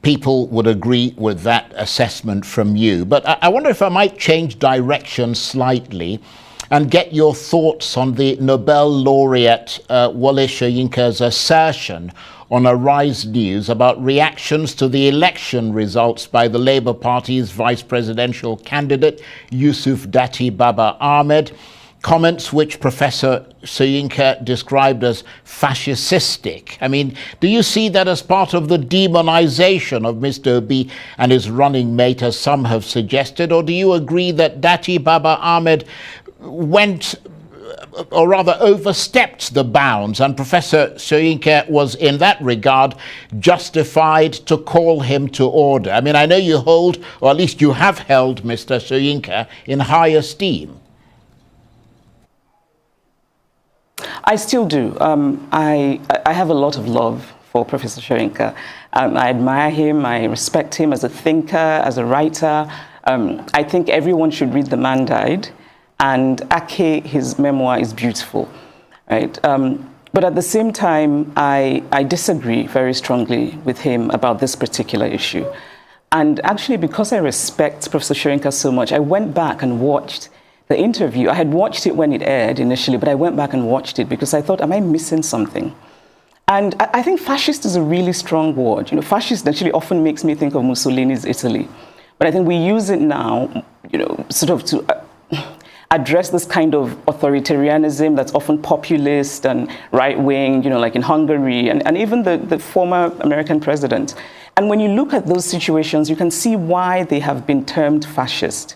people would agree with that assessment from you. But I wonder if I might change direction slightly and get your thoughts on the Nobel laureate Wole Soyinka's assertion on Arise News about reactions to the election results by the Labour Party's vice presidential candidate, Yusuf Dati Baba Ahmed. Comments which Professor Soyinka described as fascistic. I mean, do you see that as part of the demonization of Mr. Obi and his running mate, as some have suggested, or do you agree that Dati Baba Ahmed went, or rather overstepped the bounds, and Professor Soyinka was in that regard justified to call him to order? I mean, I know you hold, or at least you have held, Mr. Soyinka in high esteem. I still do. I have a lot of love for Professor Soyinka. I admire him. I respect him as a thinker, as a writer. I think everyone should read The Man Died, and Ake, his memoir, is beautiful, right? But at the same time, I disagree very strongly with him about this particular issue. And actually, because I respect Professor Soyinka so much, I went back and watched the interview. I had watched it when it aired initially, but I went back and watched it because I thought, am I missing something? And I think fascist is a really strong word. You know, fascist actually often makes me think of Mussolini's Italy. But I think we use it now, you know, sort of to address this kind of authoritarianism that's often populist and right-wing, you know, like in Hungary, and even the former American president. And when you look at those situations, you can see why they have been termed fascist.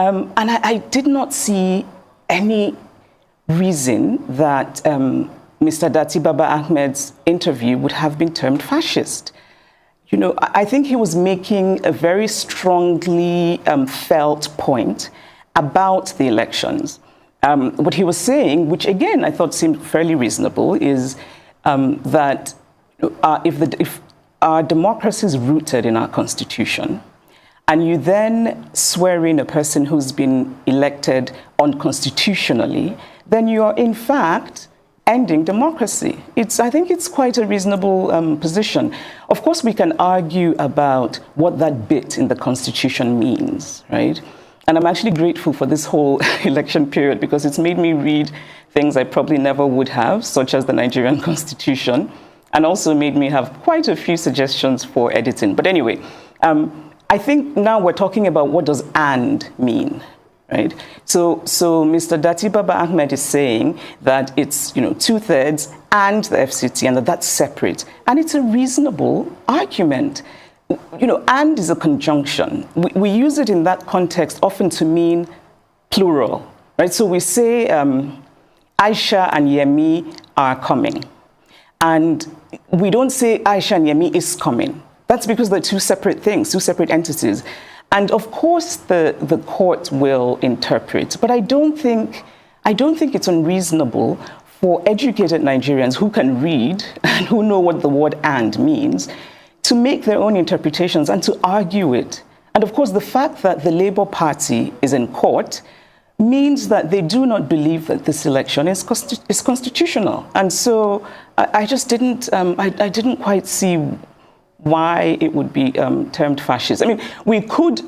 And I did not see any reason that Mr. Dati Baba Ahmed's interview would have been termed fascist. You know, I think he was making a very strongly felt point about the elections. What he was saying, which again I thought seemed fairly reasonable, is that if our democracy is rooted in our Constitution, and you then swear in a person who's been elected unconstitutionally, then you are in fact ending democracy. I think it's quite a reasonable position. Of course, we can argue about what that bit in the Constitution means, right? And I'm actually grateful for this whole election period because it's made me read things I probably never would have, such as the Nigerian Constitution, and also made me have quite a few suggestions for editing. But anyway, I think now we're talking about what does "and" mean, right? So Mr. Dati Baba Ahmed is saying that it's, you know, 2/3 and the FCT, and that's separate. And it's a reasonable argument. You know, "and" is a conjunction. We use it in that context often to mean plural, right? So we say Aisha and Yemi are coming. And we don't say Aisha and Yemi is coming. That's because they're two separate things, two separate entities. And of course, the court will interpret. But I don't think it's unreasonable for educated Nigerians who can read and who know what the word "and" means to make their own interpretations and to argue it. And of course, the fact that the Labour Party is in court means that they do not believe that this election is constitutional. And so I just didn't, I didn't quite see why it would be termed fascist. I mean, we could,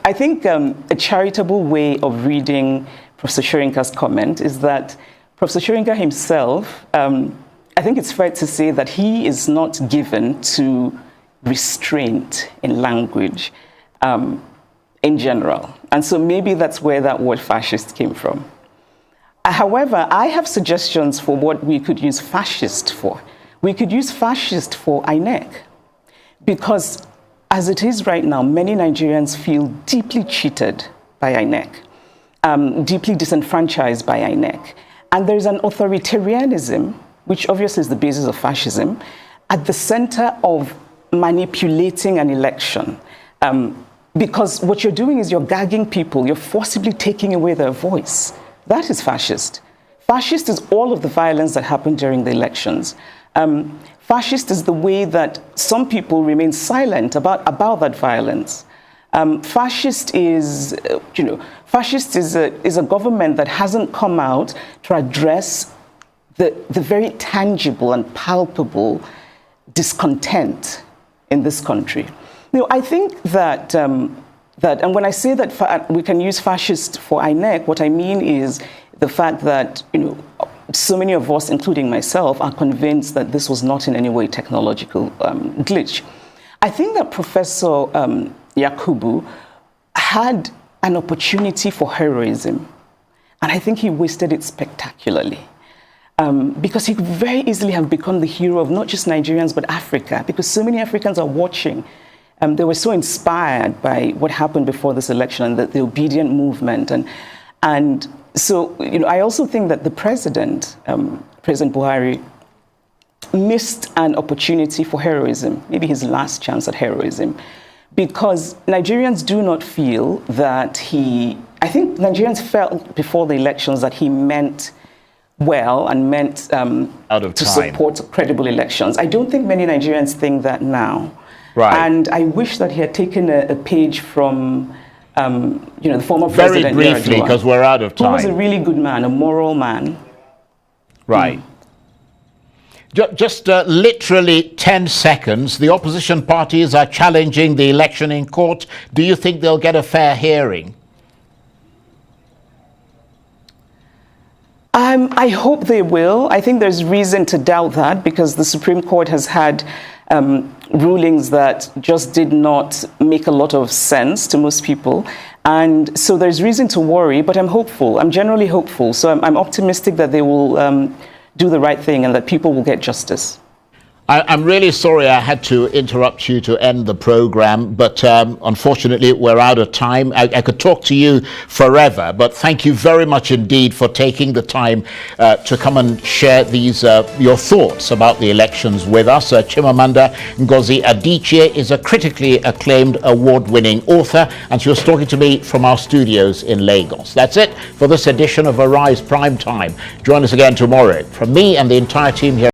I think a charitable way of reading Professor Soyinka's comment is that Professor Soyinka himself, I think it's fair to say that he is not given to restraint in language in general. And so maybe that's where that word fascist came from. However, I have suggestions for what we could use fascist for. We could use fascist for INEC. Because as it is right now, many Nigerians feel deeply cheated by INEC, deeply disenfranchised by INEC. And there's an authoritarianism, which obviously is the basis of fascism, at the center of manipulating an election. Because what you're doing is you're gagging people, you're forcibly taking away their voice. That is fascist. Fascist is all of the violence that happened during the elections. Fascist is the way that some people remain silent about that violence. Fascist is, fascist is a government that hasn't come out to address the very tangible and palpable discontent in this country. I think that, and when I say that we can use fascist for INEC, what I mean is the fact that, so many of us, including myself, are convinced that this was not in any way technological glitch. I think that Professor Yakubu had an opportunity for heroism, and I think he wasted it spectacularly. Because he could very easily have become the hero of not just Nigerians, but Africa, because so many Africans are watching. They were so inspired by what happened before this election and the obedient movement. And so, I also think that the president, President Buhari, missed an opportunity for heroism, maybe his last chance at heroism, because Nigerians do not feel that I think Nigerians felt before the elections that he meant well and meant to support credible elections. I don't think many Nigerians think that now. Right. And I wish that he had taken a page from, the former Very president. Very briefly, because we're out of time. He was a really good man, a moral man. Right. Just literally 10 seconds. The opposition parties are challenging the election in court. Do you think they'll get a fair hearing? I hope they will. I think there's reason to doubt that because the Supreme Court has had rulings that just did not make a lot of sense to most people. And so there's reason to worry, but I'm hopeful. I'm generally hopeful. So I'm optimistic that they will do the right thing and that people will get justice. I'm really sorry I had to interrupt you to end the program, but unfortunately we're out of time. I could talk to you forever, but thank you very much indeed for taking the time to come and share these your thoughts about the elections with us. Chimamanda Ngozi Adichie is a critically acclaimed award-winning author, and she was talking to me from our studios in Lagos. That's it for this edition of Arise Prime Time. Join us again tomorrow. From me and the entire team here